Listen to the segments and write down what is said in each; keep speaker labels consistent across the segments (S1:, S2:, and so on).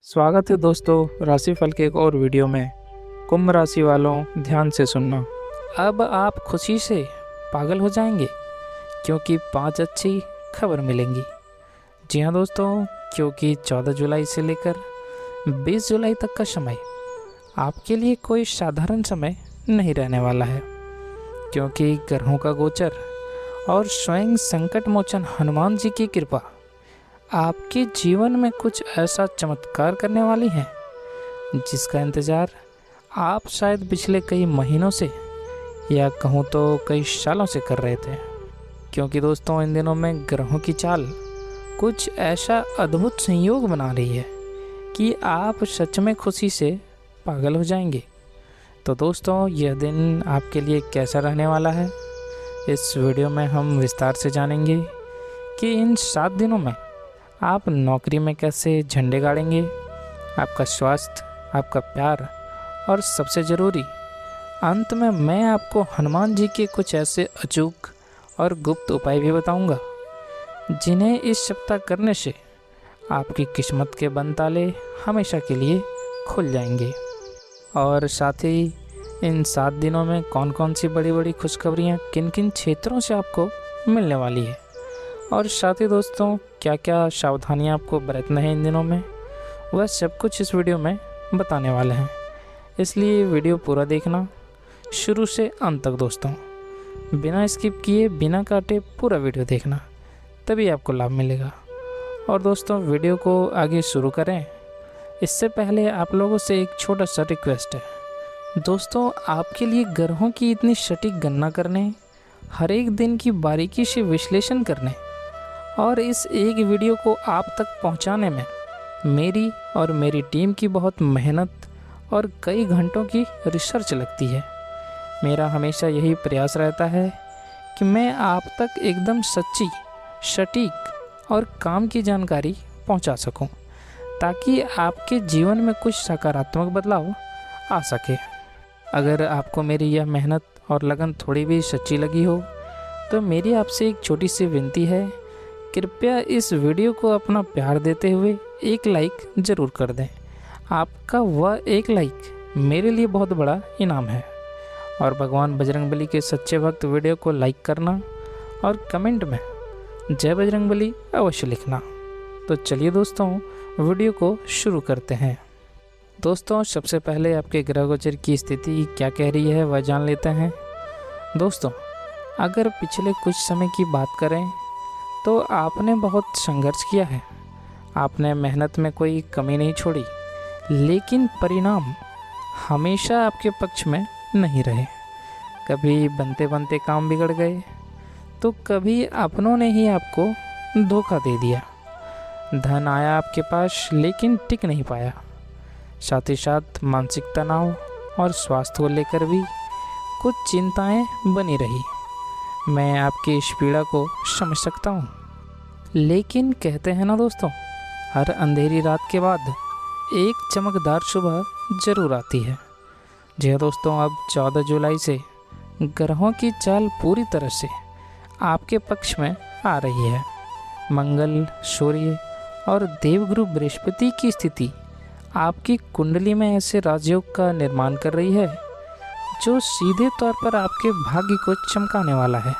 S1: स्वागत है दोस्तों राशिफल के एक और वीडियो में। कुंभ राशि वालों ध्यान से सुनना। अब आप खुशी से पागल हो जाएंगे क्योंकि 5 अच्छी खबर मिलेंगी। जी हाँ दोस्तों, क्योंकि 14 जुलाई से लेकर 20 जुलाई तक का समय आपके लिए कोई साधारण समय नहीं रहने वाला है, क्योंकि ग्रहों का गोचर और स्वयं संकट मोचन हनुमान जी की कृपा आपके जीवन में कुछ ऐसा चमत्कार करने वाली है जिसका इंतज़ार आप शायद पिछले कई महीनों से या कहूँ तो कई सालों से कर रहे थे। क्योंकि दोस्तों इन दिनों में ग्रहों की चाल कुछ ऐसा अद्भुत संयोग बना रही है कि आप सच में खुशी से पागल हो जाएंगे। तो दोस्तों यह दिन आपके लिए कैसा रहने वाला है, इस वीडियो में हम विस्तार से जानेंगे कि इन 7 दिनों में आप नौकरी में कैसे झंडे गाड़ेंगे, आपका स्वास्थ्य, आपका प्यार और सबसे ज़रूरी अंत में मैं आपको हनुमान जी के कुछ ऐसे अचूक और गुप्त उपाय भी बताऊंगा जिन्हें इस सप्ताह करने से आपकी किस्मत के बंद ताले हमेशा के लिए खुल जाएंगे। और साथ ही इन 7 दिनों में कौन कौन सी बड़ी बड़ी खुशखबरियाँ किन किन क्षेत्रों से आपको मिलने वाली है, और साथ ही दोस्तों क्या क्या सावधानियां आपको बरतना है इन दिनों में, वह सब कुछ इस वीडियो में बताने वाले हैं। इसलिए वीडियो पूरा देखना शुरू से अंत तक दोस्तों, बिना स्किप किए बिना काटे पूरा वीडियो देखना, तभी आपको लाभ मिलेगा। और दोस्तों वीडियो को आगे शुरू करें इससे पहले आप लोगों से एक छोटा सा रिक्वेस्ट है। दोस्तों आपके लिए ग्रहों की इतनी सटीक गणना करने, हर एक दिन की बारीकी से विश्लेषण करने और इस एक वीडियो को आप तक पहुंचाने में मेरी और मेरी टीम की बहुत मेहनत और कई घंटों की रिसर्च लगती है। मेरा हमेशा यही प्रयास रहता है कि मैं आप तक एकदम सच्ची, सटीक और काम की जानकारी पहुंचा सकूं, ताकि आपके जीवन में कुछ सकारात्मक बदलाव आ सके। अगर आपको मेरी यह मेहनत और लगन थोड़ी भी सच्ची लगी हो तो मेरी आपसे एक छोटी सी विनती है, कृपया इस वीडियो को अपना प्यार देते हुए एक लाइक ज़रूर कर दें। आपका वह एक लाइक मेरे लिए बहुत बड़ा इनाम है। और भगवान बजरंगबली के सच्चे भक्त वीडियो को लाइक करना और कमेंट में जय बजरंगबली अवश्य लिखना। तो चलिए दोस्तों वीडियो को शुरू करते हैं। दोस्तों सबसे पहले आपके ग्रह गोचर की स्थिति क्या कह रही है वह जान लेते हैं। दोस्तों अगर पिछले कुछ समय की बात करें तो आपने बहुत संघर्ष किया है, आपने मेहनत में कोई कमी नहीं छोड़ी, लेकिन परिणाम हमेशा आपके पक्ष में नहीं रहे। कभी बनते बनते काम बिगड़ गए तो कभी अपनों ने ही आपको धोखा दे दिया। धन आया आपके पास लेकिन टिक नहीं पाया। साथ ही साथ मानसिक तनाव और स्वास्थ्य को लेकर भी कुछ चिंताएं बनी रही। मैं आपकी इस पीड़ा को समझ सकता हूँ, लेकिन कहते हैं ना दोस्तों, हर अंधेरी रात के बाद एक चमकदार सुबह ज़रूर आती है। जी हाँ दोस्तों, अब 14 जुलाई से ग्रहों की चाल पूरी तरह से आपके पक्ष में आ रही है। मंगल, सूर्य और देवगुरु बृहस्पति की स्थिति आपकी कुंडली में ऐसे राजयोग का निर्माण कर रही है जो सीधे तौर पर आपके भाग्य को चमकाने वाला है।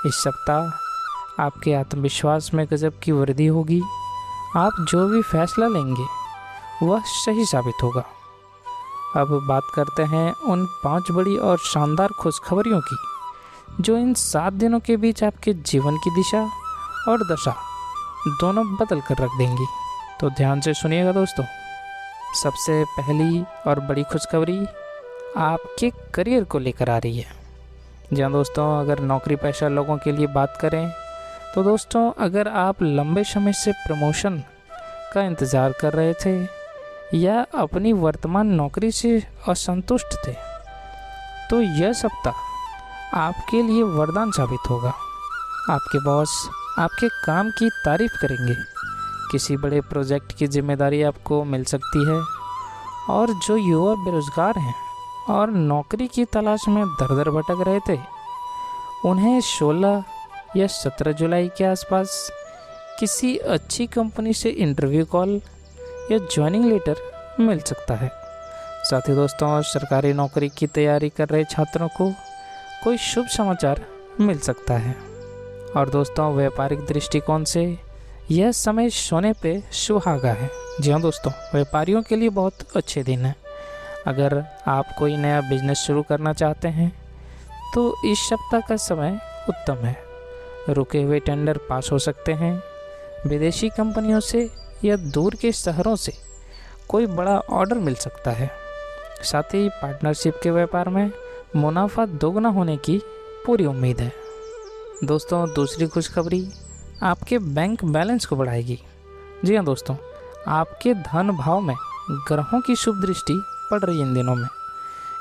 S1: इस सप्ताह आपके आत्मविश्वास में गजब की वृद्धि होगी। आप जो भी फैसला लेंगे वह सही साबित होगा। अब बात करते हैं उन 5 बड़ी और शानदार खुशखबरियों की जो इन 7 दिनों के बीच आपके जीवन की दिशा और दशा दोनों बदल कर रख देंगी। तो ध्यान से सुनिएगा दोस्तों। सबसे पहली और बड़ी खुशखबरी आपके करियर को लेकर आ रही है। जी हाँ दोस्तों, अगर नौकरी पेशा लोगों के लिए बात करें तो दोस्तों अगर आप लंबे समय से प्रमोशन का इंतज़ार कर रहे थे या अपनी वर्तमान नौकरी से असंतुष्ट थे तो यह सप्ताह आपके लिए वरदान साबित होगा। आपके बॉस आपके काम की तारीफ करेंगे, किसी बड़े प्रोजेक्ट की जिम्मेदारी आपको मिल सकती है। और जो युवा बेरोजगार हैं और नौकरी की तलाश में दर दर भटक रहे थे, उन्हें 16 या 17 जुलाई के आसपास किसी अच्छी कंपनी से इंटरव्यू कॉल या ज्वाइनिंग लेटर मिल सकता है। साथ ही दोस्तों सरकारी नौकरी की तैयारी कर रहे छात्रों को कोई शुभ समाचार मिल सकता है। और दोस्तों व्यापारिक दृष्टिकोण से यह समय सोने पे सुहागा है। जी हाँ दोस्तों, व्यापारियों के लिए बहुत अच्छे दिन हैं। अगर आप कोई नया बिजनेस शुरू करना चाहते हैं तो इस सप्ताह का समय उत्तम है। रुके हुए टेंडर पास हो सकते हैं। विदेशी कंपनियों से या दूर के शहरों से कोई बड़ा ऑर्डर मिल सकता है। साथ ही पार्टनरशिप के व्यापार में मुनाफा दोगुना होने की पूरी उम्मीद है। दोस्तों दूसरी खुशखबरी आपके बैंक बैलेंस को बढ़ाएगी। जी हाँ दोस्तों, आपके धन भाव में ग्रहों की शुभ दृष्टि पड़ रही इन दिनों में।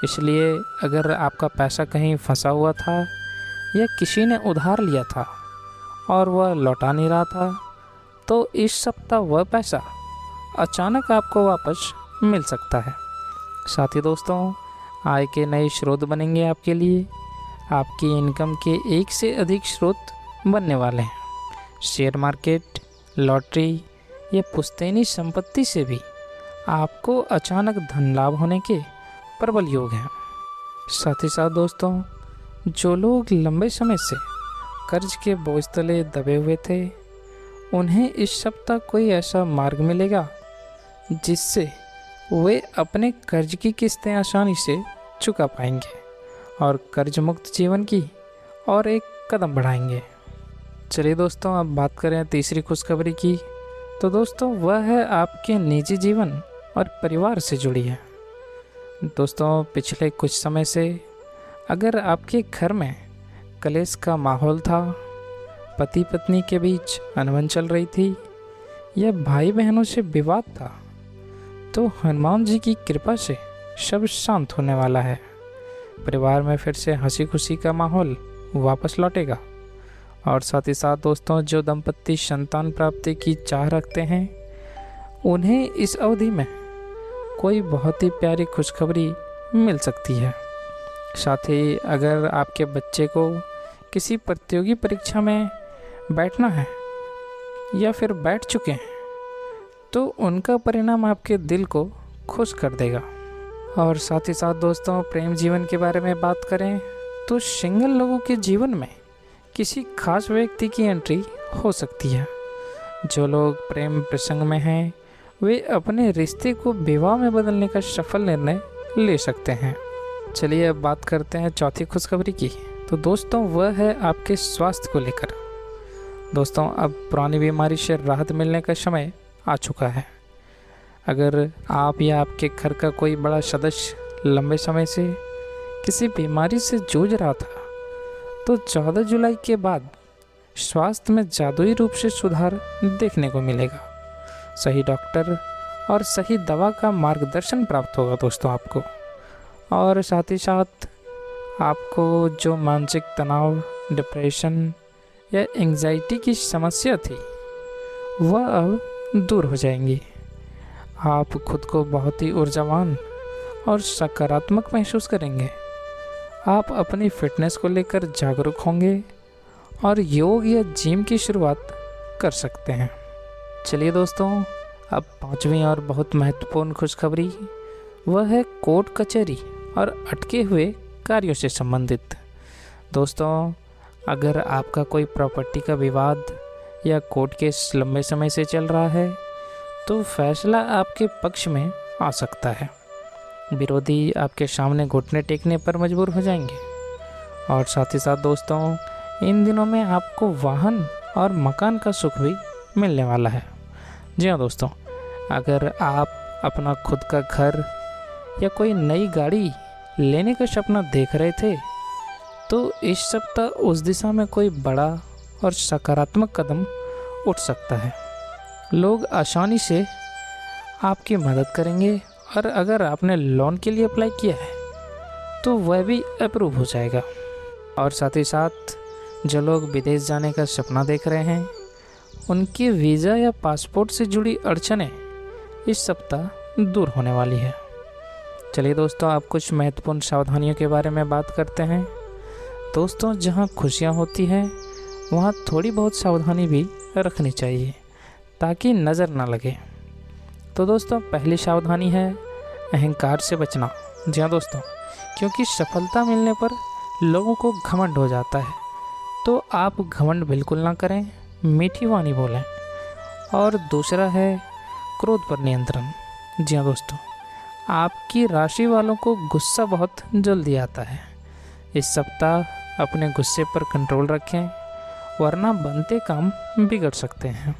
S1: इसलिए अगर आपका पैसा कहीं फंसा हुआ था या किसी ने उधार लिया था और वह लौटा नहीं रहा था, तो इस सप्ताह वह पैसा अचानक आपको वापस मिल सकता है। साथ ही दोस्तों आय के नए स्रोत बनेंगे आपके लिए। आपकी इनकम के एक से अधिक स्रोत बनने वाले हैं। शेयर मार्केट, लॉटरी या पुश्तैनी संपत्ति से भी आपको अचानक धन लाभ होने के प्रबल योग हैं। साथ ही साथ दोस्तों जो लोग लंबे समय से कर्ज के बोझ तले दबे हुए थे, उन्हें इस सप्ताह कोई ऐसा मार्ग मिलेगा जिससे वे अपने कर्ज की किस्तें आसानी से चुका पाएंगे और कर्ज मुक्त जीवन की और एक कदम बढ़ाएंगे। चलिए दोस्तों अब बात करें तीसरी खुशखबरी की, तो दोस्तों वह है आपके निजी जीवन और परिवार से जुड़ी है। दोस्तों पिछले कुछ समय से अगर आपके घर में कलेश का माहौल था, पति पत्नी के बीच अनबन चल रही थी या भाई बहनों से विवाद था, तो हनुमान जी की कृपा से सब शांत होने वाला है। परिवार में फिर से हंसी खुशी का माहौल वापस लौटेगा। और साथ ही साथ दोस्तों जो दंपत्ति संतान प्राप्ति की चाह रखते हैं, उन्हें इस अवधि में कोई बहुत ही प्यारी खुशखबरी मिल सकती है। साथ ही अगर आपके बच्चे को किसी प्रतियोगी परीक्षा में बैठना है या फिर बैठ चुके हैं, तो उनका परिणाम आपके दिल को खुश कर देगा। और साथ ही साथ दोस्तों प्रेम जीवन के बारे में बात करें तो सिंगल लोगों के जीवन में किसी खास व्यक्ति की एंट्री हो सकती है। जो लोग प्रेम प्रसंग में हैं, वे अपने रिश्ते को विवाह में बदलने का सफल निर्णय ले सकते हैं। चलिए अब बात करते हैं चौथी खुशखबरी की, तो दोस्तों वह है आपके स्वास्थ्य को लेकर। दोस्तों अब पुरानी बीमारी से राहत मिलने का समय आ चुका है। अगर आप या आपके घर का कोई बड़ा सदस्य लंबे समय से किसी बीमारी से जूझ रहा था, तो 14 जुलाई के बाद स्वास्थ्य में जादुई रूप से सुधार देखने को मिलेगा। सही डॉक्टर और सही दवा का मार्गदर्शन प्राप्त होगा दोस्तों आपको। और साथ ही साथ आपको जो मानसिक तनाव, डिप्रेशन या एंजाइटी की समस्या थी, वह अब दूर हो जाएंगी। आप खुद को बहुत ही ऊर्जावान और सकारात्मक महसूस करेंगे। आप अपनी फिटनेस को लेकर जागरूक होंगे और योग या जिम की शुरुआत कर सकते हैं। चलिए दोस्तों अब पांचवी और बहुत महत्वपूर्ण खुशखबरी वह है कोर्ट कचहरी और अटके हुए कार्यों से संबंधित। दोस्तों अगर आपका कोई प्रॉपर्टी का विवाद या कोर्ट केस लंबे समय से चल रहा है, तो फैसला आपके पक्ष में आ सकता है। विरोधी आपके सामने घुटने टेकने पर मजबूर हो जाएंगे। और साथ ही साथ दोस्तों इन दिनों में आपको वाहन और मकान का सुख भी मिलने वाला है। जी हाँ दोस्तों, अगर आप अपना खुद का घर या कोई नई गाड़ी लेने का सपना देख रहे थे, तो इस सप्ताह उस दिशा में कोई बड़ा और सकारात्मक कदम उठ सकता है। लोग आसानी से आपकी मदद करेंगे और अगर आपने लोन के लिए अप्लाई किया है तो वह भी अप्रूव हो जाएगा। और साथ ही साथ जो लोग विदेश जाने का सपना देख रहे हैं, उनके वीज़ा या पासपोर्ट से जुड़ी अड़चनें इस सप्ताह दूर होने वाली है। चलिए दोस्तों अब कुछ महत्वपूर्ण सावधानियों के बारे में बात करते हैं। दोस्तों जहां खुशियां होती हैं वहां थोड़ी बहुत सावधानी भी रखनी चाहिए ताकि नज़र ना लगे। तो दोस्तों पहली सावधानी है अहंकार से बचना। जी हाँ दोस्तों, क्योंकि सफलता मिलने पर लोगों को घमंड हो जाता है, तो आप घमंड बिल्कुल ना करें, मीठी वाणी बोलें। और दूसरा है क्रोध पर नियंत्रण। जी हाँ दोस्तों, आपकी राशि वालों को गुस्सा बहुत जल्दी आता है। इस सप्ताह अपने गुस्से पर कंट्रोल रखें, वरना बनते काम बिगड़ सकते हैं।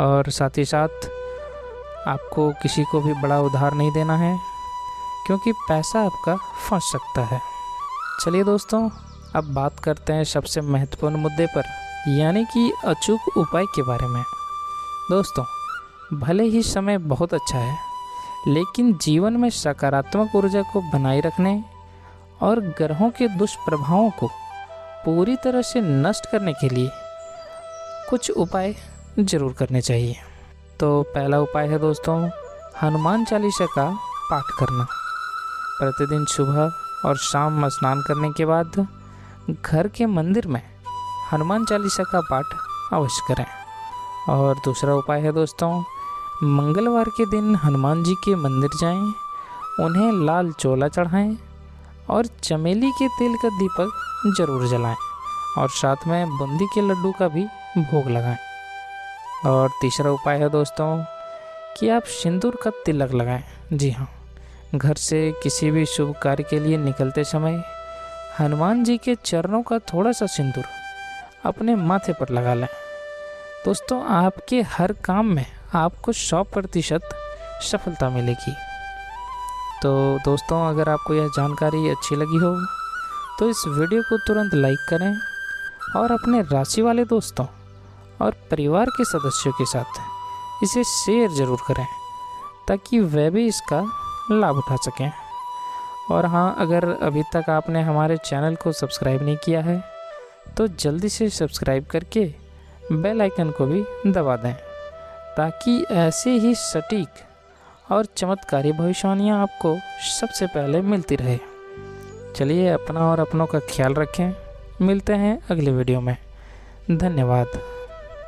S1: और साथ ही साथ आपको किसी को भी बड़ा उधार नहीं देना है, क्योंकि पैसा आपका फंस सकता है। चलिए दोस्तों, अब बात करते हैं सबसे महत्वपूर्ण मुद्दे पर, यानी कि अचूक उपाय के बारे में। दोस्तों, भले ही समय बहुत अच्छा है, लेकिन जीवन में सकारात्मक ऊर्जा को बनाए रखने और ग्रहों के दुष्प्रभावों को पूरी तरह से नष्ट करने के लिए कुछ उपाय ज़रूर करने चाहिए। तो पहला उपाय है दोस्तों, हनुमान चालीसा का पाठ करना। प्रतिदिन सुबह और शाम स्नान करने के बाद घर के मंदिर में हनुमान चालीसा का पाठ अवश्य करें। और दूसरा उपाय है दोस्तों, मंगलवार के दिन हनुमान जी के मंदिर जाएं, उन्हें लाल चोला चढ़ाएं और चमेली के तेल का दीपक जरूर जलाएं, और साथ में बूंदी के लड्डू का भी भोग लगाएं। और तीसरा उपाय है दोस्तों कि आप सिंदूर का तिलक लगाएं। जी हाँ, घर से किसी भी शुभ कार्य के लिए निकलते समय हनुमान जी के चरणों का थोड़ा सा सिंदूर अपने माथे पर लगा लें। दोस्तों, आपके हर काम में आपको 100% सफलता मिलेगी। तो दोस्तों, अगर आपको यह जानकारी अच्छी लगी हो तो इस वीडियो को तुरंत लाइक करें और अपने राशि वाले दोस्तों और परिवार के सदस्यों के साथ इसे शेयर ज़रूर करें, ताकि वे भी इसका लाभ उठा सकें। और हाँ, अगर अभी तक आपने हमारे चैनल को सब्सक्राइब नहीं किया है तो जल्दी से सब्सक्राइब करके बेल आइकन को भी दबा दें, ताकि ऐसे ही सटीक और चमत्कारी भविष्यवाणियाँ आपको सबसे पहले मिलती रहे। चलिए, अपना और अपनों का ख्याल रखें। मिलते हैं अगले वीडियो में। धन्यवाद।